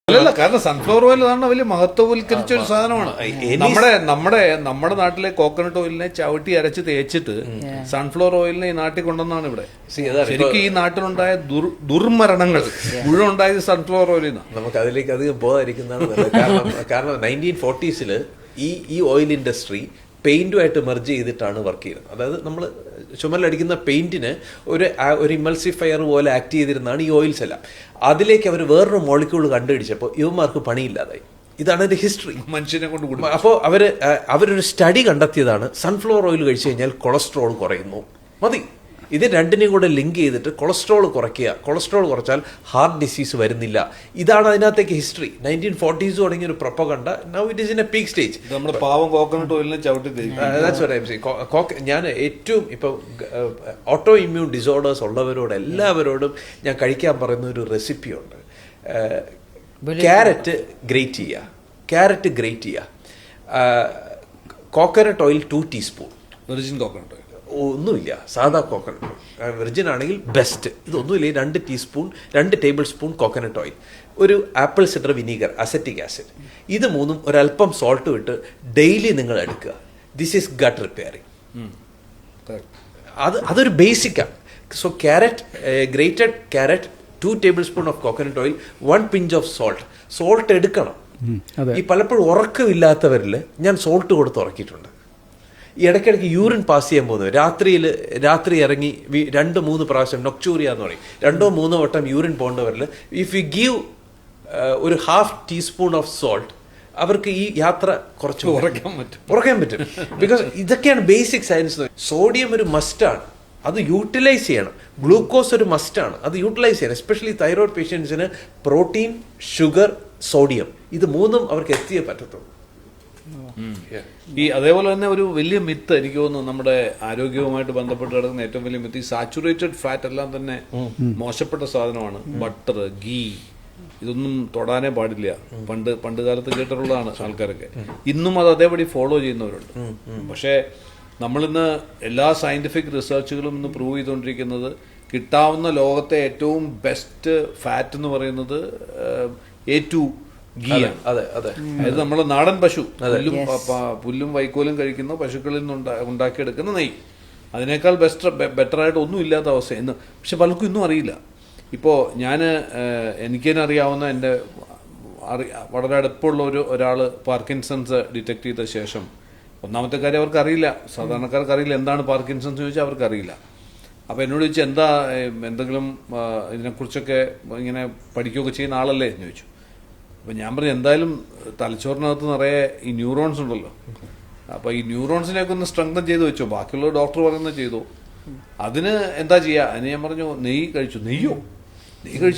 അല്ലല്ല, കാരണം sunflower oil അതാണ് വലിയ മഹത്വവൽക്കരിച്ച ഒരു സാധനമാണ്. നമ്മുടെ നാട്ടിലെ കോക്കനട്ട് ഓയിലിനെ ചവിട്ടി അരച്ച് തേച്ചിട്ട് സൺഫ്ലവർ ഓയിലിനെ ഈ നാട്ടിൽ കൊണ്ടുവന്നാണ് ഇവിടെ. ശരിക്കും ഈ നാട്ടിലുണ്ടായ ദുർമരണങ്ങൾ മുഴുവൻ ഉണ്ടായത് സൺഫ്ലവർ ഓയിലിൽ നിന്നാണ്. നമുക്ക് അതിലേക്ക് അധികം പോകാതിരിക്കുന്നതാണ് നല്ലത്. കാരണം 1940s ഈ ഓയിൽ ഇൻഡസ്ട്രി പെയിന്റുമായിട്ട് മെർജ് ചെയ്തിട്ടാണ് വർക്ക് ചെയ്യുന്നത്. അതായത് നമ്മൾ ചുമലടിക്കുന്ന പെയിന്റിന് ഒരു ഇമൾസിഫയർ പോലെ ആക്ട് ചെയ്തിരുന്നതാണ് ഈ ഓയിൽസ് എല്ലാം. അതിലേക്ക് അവർ വേറൊരു മോളിക്യൂൾ കണ്ടുപിടിച്ചപ്പോൾ ഇവന്മാർക്ക് പണിയില്ലാതായി. ഇതാണ് അതിന്റെ ഹിസ്റ്ററി. മനുഷ്യനെ കൊണ്ട് അപ്പോൾ അവരൊരു സ്റ്റഡി കണ്ടെത്തിയതാണ് സൺഫ്ലവർ ഓയിൽ കഴിച്ചു കഴിഞ്ഞാൽ കൊളസ്ട്രോൾ കുറയുന്നു. മതി. ഇത് രണ്ടിനെയും കൂടെ ലിങ്ക് ചെയ്തിട്ട് കൊളസ്ട്രോൾ കുറയ്ക്കുക. കൊളസ്ട്രോൾ കുറച്ചാൽ ഹാർട്ട് ഡിസീസ് വരുന്നില്ല. ഇതാണ് അതിനകത്തേക്ക് ഹിസ്റ്ററി. 1940s തുടങ്ങിയ ഒരു propaganda. Now it is in A peak stage. നമ്മുടെ പാവം കോക്കനട്ട് ഓയിലിനെ ചവിട്ടി ഞാൻ ഏറ്റവും ഇപ്പൊ ഓട്ടോ ഇമ്മ്യൂൺ ഡിസോർഡേഴ്സ് ഉള്ളവരോട് എല്ലാവരോടും ഞാൻ കഴിക്കാൻ പറയുന്ന ഒരു റെസിപ്പി ഉണ്ട്. ക്യാരറ്റ് ഗ്രേറ്റ് ചെയ്യുക. Coconut oil 2 teaspoon. Virgin coconut oil ഒന്നുമില്ല, സാധാ കോക്കനട്ട്. വെർജിൻ ആണെങ്കിൽ ബെസ്റ്റ്. ഇതൊന്നുമില്ല. 2 ടേബിൾ സ്പൂൺ കോക്കനട്ട് ഓയിൽ, ഒരു apple cider vinegar, acetic acid, ഇത് മൂന്നും ഒരല്പം സോൾട്ട് ഇട്ട് ഡെയിലി നിങ്ങൾ എടുക്കുക. This is gut repairing. അതൊരു ബേസിക്കാണ്. So grated carrot, 2 tablespoon of coconut oil, 1 pinch of salt എടുക്കണം. ഈ പലപ്പോഴും ഉറക്കമില്ലാത്തവരിൽ ഞാൻ സോൾട്ട് കൊടുത്ത് ഉറക്കിയിട്ടുണ്ട്. ഈ ഇടയ്ക്കിടയ്ക്ക് യൂറിൻ പാസ് ചെയ്യാൻ പോകുന്നത് രാത്രി ഇറങ്ങി 2-3 പ്രാവശ്യം നൊക്ചൂറിയ എന്ന് പറയും, 2-3 വട്ടം യൂറിൻ പോകേണ്ടവരിൽ ഇഫ് യു ഗീവ് ഒരു 1/2 ടീസ്പൂൺ ഓഫ് സോൾട്ട്, അവർക്ക് ഈ യാത്ര കുറച്ച് ഉറക്കാൻ പറ്റും. ബിക്കോസ് ഇതൊക്കെയാണ് ബേസിക് സയൻസ്. സോഡിയം ഒരു മസ്റ്റാണ്, അത് യൂട്ടിലൈസ് ചെയ്യണം. ഗ്ലൂക്കോസ് ഒരു മസ്റ്റാണ്, അത് യൂട്ടിലൈസ് ചെയ്യണം. എസ്പെഷ്യലി തൈറോയ്ഡ് പേഷ്യൻസിന് പ്രോട്ടീൻ, ഷുഗർ, സോഡിയം, ഇത് മൂന്നും അവർക്ക് എത്തിയേ പറ്റത്തുള്ളൂ. ഈ അതേപോലെ തന്നെ ഒരു വലിയ മിത്ത് എനിക്ക് തോന്നുന്നു നമ്മുടെ ആരോഗ്യവുമായിട്ട് ബന്ധപ്പെട്ട് കിടക്കുന്ന ഏറ്റവും വലിയ മിത്ത്, ഈ സാച്ചുറേറ്റഡ് ഫാറ്റ് എല്ലാം തന്നെ മോശപ്പെട്ട സാധനമാണ്. ബട്ടർ, ഗീ, ഇതൊന്നും തൊടാനേ പാടില്ല. പണ്ട് കാലത്ത് കേട്ടിട്ടുള്ളതാണ് ആൾക്കാരൊക്കെ. ഇന്നും അത് അതേപടി ഫോളോ ചെയ്യുന്നവരുണ്ട്. പക്ഷേ നമ്മളിന്ന് എല്ലാ സയന്റിഫിക് റിസർച്ചുകളും ഇന്ന് പ്രൂവ് ചെയ്തുകൊണ്ടിരിക്കുന്നത് കിട്ടാവുന്ന ലോകത്തെ ഏറ്റവും ബെസ്റ്റ് ഫാറ്റ് എന്ന് പറയുന്നത് A2 ഗീയാണ്. അതായത് നമ്മളെ നാടൻ പശു പുല്ലും വൈക്കോലും കഴിക്കുന്ന പശുക്കളിൽ നിന്ന് ഉണ്ടാക്കിയെടുക്കുന്ന നെയ്യ്, അതിനേക്കാൾ ബെറ്റർ ആയിട്ട് ഒന്നും ഇല്ലാത്ത അവസ്ഥ ഇന്ന്. പക്ഷെ പലർക്കും ഇന്നും അറിയില്ല. ഇപ്പോൾ എനിക്ക് തന്നെ അറിയാവുന്ന എൻ്റെ വളരെ അടുപ്പമുള്ള ഒരാൾ പാർക്കിൻസൺസ് ഡിറ്റക്ട് ചെയ്ത ശേഷം, ഒന്നാമത്തെ കാര്യം അവർക്കറിയില്ല, സാധാരണക്കാർക്ക് അറിയില്ല എന്താണ് പാർക്കിൻസൺസ് ചോദിച്ചാൽ അവർക്കറിയില്ല. അപ്പോൾ എന്നോട് ചോദിച്ചാൽ എന്തെങ്കിലും ഇതിനെക്കുറിച്ചൊക്കെ ഇങ്ങനെ പഠിക്കുകയൊക്കെ ചെയ്യുന്ന ആളല്ലേ എന്ന് ചോദിച്ചു. അപ്പം ഞാൻ പറഞ്ഞു എന്തായാലും തലച്ചോറിനകത്ത് നിറയെ ഈ ന്യൂറോൺസ് ഉണ്ടല്ലോ, അപ്പോൾ ഈ ന്യൂറോൺസിനെയൊക്കെ ഒന്ന് സ്ട്രെങ്തൻ ചെയ്ത് വെച്ചോ, ബാക്കിയുള്ള ഡോക്ടർ പറയുന്നത് ചെയ്തോ. അതിന് എന്താ ചെയ്യുക? അതിന് ഞാൻ പറഞ്ഞു നെയ്യ് കഴിച്ചു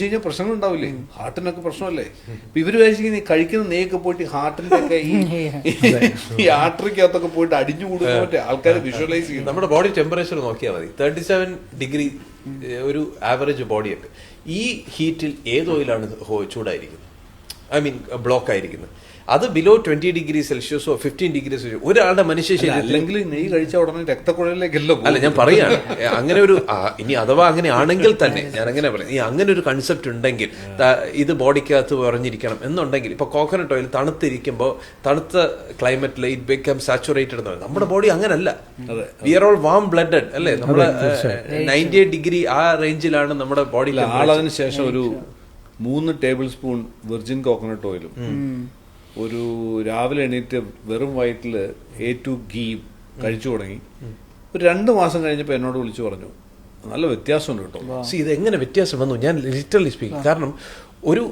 കഴിഞ്ഞാൽ പ്രശ്നങ്ങൾ ഉണ്ടാവില്ലേ, ഹാർട്ടിനൊക്കെ പ്രശ്നമല്ലേ. ഇപ്പൊ ഇവര് വിചാരിച്ചിരിക്കുന്ന ഈ കഴിക്കുന്ന നെയ്യൊക്കെ പോയിട്ട് ഹാർട്ടിന്റെ ഒക്കെ ഈ ആർട്ടറിക്കകത്തൊക്കെ പോയിട്ട് അടിഞ്ഞു കൂടുന്ന മറ്റേ ആൾക്കാർ വിഷ്വലൈസ് ചെയ്യും. നമ്മുടെ ബോഡി ടെമ്പറേച്ചർ നോക്കിയാൽ മതി, 37 ഡിഗ്രി ഒരു ആവറേജ് ബോഡിയൊക്കെ. ഈ ഹീറ്റിൽ ഏത് ഓയിലാണ് ചൂടായിരിക്കുന്നത്, ബ്ലോക്ക് ആയിരിക്കുന്നത്? അത് ബിലോ 20 ഡിഗ്രി സെൽഷ്യസോ 15 ഡിഗ്രി സെൽഷ്യസോ ഒരാളുടെ മനുഷ്യ ശരീരത്തിൽ, അല്ലെങ്കിൽ നെയ്യ് കഴിച്ച ഉടനെ രക്തക്കുഴലിലേക്കല്ലോ. അല്ല, ഞാൻ പറയാണ് അങ്ങനെ ഒരു ഇനി അഥവാ അങ്ങനെ ആണെങ്കിൽ തന്നെ ഞാൻ അങ്ങനെ പറയാം, ഈ അങ്ങനെ ഒരു കൺസെപ്റ്റ് ഉണ്ടെങ്കിൽ ഇത് ബോഡിക്കകത്ത് പറഞ്ഞിരിക്കണം എന്നുണ്ടെങ്കിൽ, ഇപ്പൊ കോക്കനട്ട് ഓയിൽ തണുത്തിരിക്കുമ്പോൾ തണുത്ത ക്ലൈമറ്റിൽ ഇറ്റ് ബിക്കം സാച്ചുറേറ്റഡ്. നമ്മുടെ ബോഡി അങ്ങനല്ല. We are all warm blooded അല്ലേ? നമ്മുടെ 98 ഡിഗ്രി ആ റേഞ്ചിലാണ് നമ്മുടെ ബോഡി. ആളതിന് ശേഷം ഒരു 3 ടേബിൾ സ്പൂൺ വെർജിൻ കോക്കനട്ട് ഓയിലും ഒരു രാവിലെ എണീറ്റ് വെറും വയറ്റിൽ A2 ഗീയും കഴിച്ചു തുടങ്ങി. ഒരു 2 മാസം കഴിഞ്ഞപ്പോൾ എന്നോട് വിളിച്ചു പറഞ്ഞു നല്ല വ്യത്യാസമുണ്ട് കേട്ടോ. ഇതെങ്ങനെ വ്യത്യാസം വന്നു? ഞാൻ ലിറ്ററലി സ്പീക്കിംഗ്, കാരണം ഒരു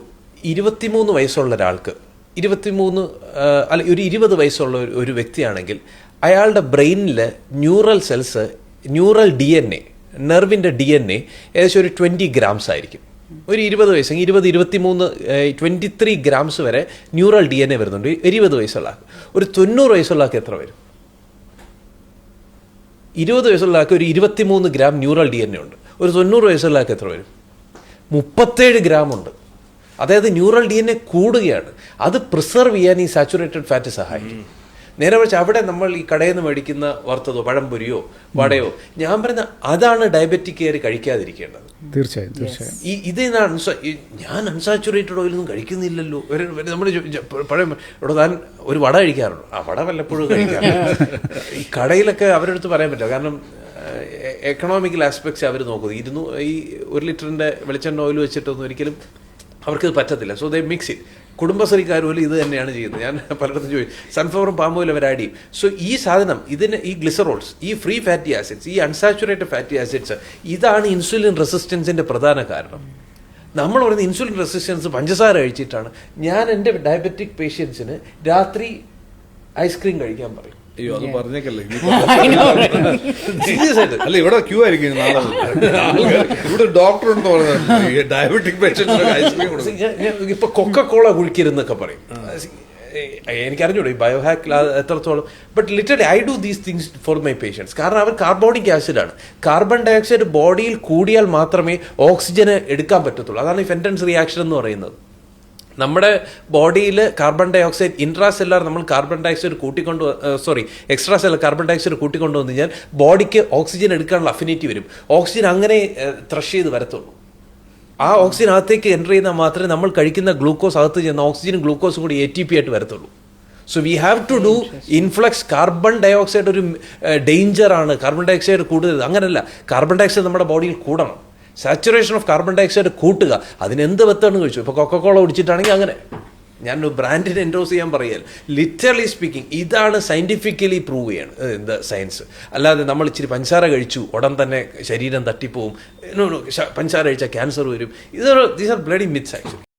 23 വയസ്സുള്ള ഒരാൾക്ക്, ഒരു 20 വയസ്സുള്ള ഒരു വ്യക്തിയാണെങ്കിൽ അയാളുടെ ബ്രെയിനിൽ neural cells, neural DNA, നെർവിന്റെ DNA ഏകദേശം ഒരു 20 ഗ്രാംസ് ആയിരിക്കും. ഒരു 20 വയസ്സെങ്കിൽ 23 ഗ്രാംസ് വരെ ന്യൂറൽ DNA വരുന്നുണ്ട് 20 വയസ്സുള്ള ആൾക്ക്. ഒരു 90 വയസ്സുള്ള ആൾക്ക് എത്ര വരും? 20 വയസ്സുള്ള ആൾക്ക് ഒരു 23 ഗ്രാം ന്യൂറൽ DNA ഉണ്ട്. ഒരു 90 വയസ്സുള്ള ആൾക്ക് എത്ര വരും? 37 ഗ്രാം ഉണ്ട്. അതായത് ന്യൂറൽ DNA കൂടുകയാണ്. അത് പ്രിസർവ് ചെയ്യാൻ ഈ സാച്ചുറേറ്റഡ് ഫാറ്റ് സഹായിക്കും. നേരെ മറിച്ച് അവിടെ നമ്മൾ ഈ കടയിൽ നിന്ന് മേടിക്കുന്ന വറുത്തതോ പഴംപൊരിയോ വടയോ, ഞാൻ പറയുന്ന അതാണ് ഡയബറ്റിക് കയറി കഴിക്കാതിരിക്കേണ്ടത്. തീർച്ചയായും ഞാൻ അൺസാച്ചുറേറ്റഡ് ഓയിലൊന്നും കഴിക്കുന്നില്ലല്ലോ. നമ്മൾ പഴം ഇവിടെ താൻ ഒരു വട കഴിക്കാറുണ്ട്, ആ വട വല്ലപ്പോഴും കഴിക്കാറുണ്ട്. ഈ കടയിലൊക്കെ അവരുടെ അടുത്ത് പറയാൻ പറ്റില്ല, കാരണം എക്കണോമിക്കൽ ആസ്പെക്ട്സ് അവർ നോക്കുന്നു. ഈ 1 ലിറ്ററിന്റെ വെളിച്ചെണ്ണ ഓയിൽ വെച്ചിട്ടൊന്നും ഒരിക്കലും അവർക്കത് പറ്റത്തില്ല. So they mix it. കുടുംബശ്രീക്കാർ പോലും ഇത് തന്നെയാണ് ചെയ്യുന്നത്. ഞാൻ പലയിടത്തും ചോദിച്ചു, സൺഫ്ലവറും പാം ഓയിൽ അവർ ആഡ് ചെയ്യും. സോ ഈ സാധനം, ഇതിന് ഈ ഗ്ലിസറോൾസ്, ഈ ഫ്രീ ഫാറ്റി ആസിഡ്സ്, ഈ അൺസാച്ചുറേറ്റഡ് ഫാറ്റി ആസിഡ്സ്, ഇതാണ് ഇൻസുലിൻ റെസിസ്റ്റൻസിന്റെ പ്രധാന കാരണം. നമ്മൾ പറയുന്ന ഇൻസുലിൻ റെസിസ്റ്റൻസ് പഞ്ചസാര കഴിച്ചിട്ടാണ്. ഞാൻ എൻ്റെ ഡയബറ്റിക് പേഷ്യൻസിന് രാത്രി ഐസ്ക്രീം കഴിക്കാൻ പറയും. അയ്യോ, അത് പറഞ്ഞേക്കല്ലേ. സീരിയസ് ആയിട്ട്. അല്ല, ഇവിടെ ക്യൂ ആയിരിക്കും നാളെ. ഇവിടെ ഡോക്ടർ ഉണ്ടെന്ന് പറഞ്ഞത് ഡയബറ്റിക് പേഷ്യൻസിന് ഐസ്ക്രീം കൊടുക്കും. ഇപ്പൊ കൊക്കക്കോള കുഴിക്കരുന്നൊക്കെ പറയും. എനിക്കറിഞ്ഞൂടെ ഈ ബയോഹാക്ക് എത്രത്തോളം. But literally I do these things for my patients. കാരണം അവർ കാർബോണിക് ആസിഡാണ്. കാർബൺ ഡൈ ഓക്സൈഡ് ബോഡിയിൽ കൂടിയാൽ മാത്രമേ ഓക്സിജന് എടുക്കാൻ പറ്റത്തുള്ളൂ. അതാണ് ഈ ഫെന്റൻസ് റിയാക്ഷൻ എന്ന് പറയുന്നത്. നമ്മുടെ ബോഡിയിൽ carbon dioxide intracellular നമ്മൾ carbon dioxide extracellular carbon dioxide കൂട്ടിക്കൊണ്ടുവന്നു കഴിഞ്ഞാൽ ബോഡിക്ക് ഓക്സിജൻ എടുക്കാനുള്ള അഫിനിറ്റി വരും. ഓക്സിജൻ അങ്ങനെ ത്രഷ് ചെയ്ത് വരത്തുള്ളൂ. ആ ഓക്സിജൻ അകത്തേക്ക് എൻ്റർ ചെയ്യുന്നാൽ മാത്രമേ നമ്മൾ കഴിക്കുന്ന ഗ്ലൂക്കോസ് അകത്ത് ചെന്ന ഓക്സിജനും ഗ്ലൂക്കോസും കൂടി ATP ആയിട്ട് വരത്തുള്ളൂ. So we have to do influx. Carbon dioxide ഒരു ഡേഞ്ചറാണ്. കാർബൺ ഡൈ ഓക്സൈഡ് കൂടുതൽ അങ്ങനെയല്ല. കാർബൺ ഡൈ ഓക്സൈഡ് നമ്മുടെ ബോഡിയിൽ കൂടണം. Saturation of carbon dioxide കൂട്ടുക. അതിനെന്ത് വെത്താണെന്ന് കഴിച്ചു. ഇപ്പോൾ കൊക്കക്കോള കുടിച്ചിട്ടാണെങ്കിൽ അങ്ങനെ. ഞാനൊരു ബ്രാൻഡിനെ എൻഡോസ് ചെയ്യാൻ പറയാൽ ലിറ്ററലി സ്പീക്കിംഗ് ഇതാണ് സയൻറ്റിഫിക്കലി പ്രൂവ് ചെയ്യാണ് സയൻസ്. അല്ലാതെ നമ്മൾ ഇച്ചിരി പഞ്ചസാര കഴിച്ചു ഉടൻ തന്നെ ശരീരം തട്ടിപ്പോവും, പഞ്ചസാര കഴിച്ചാൽ ക്യാൻസർ വരും, these are bloody myths actually.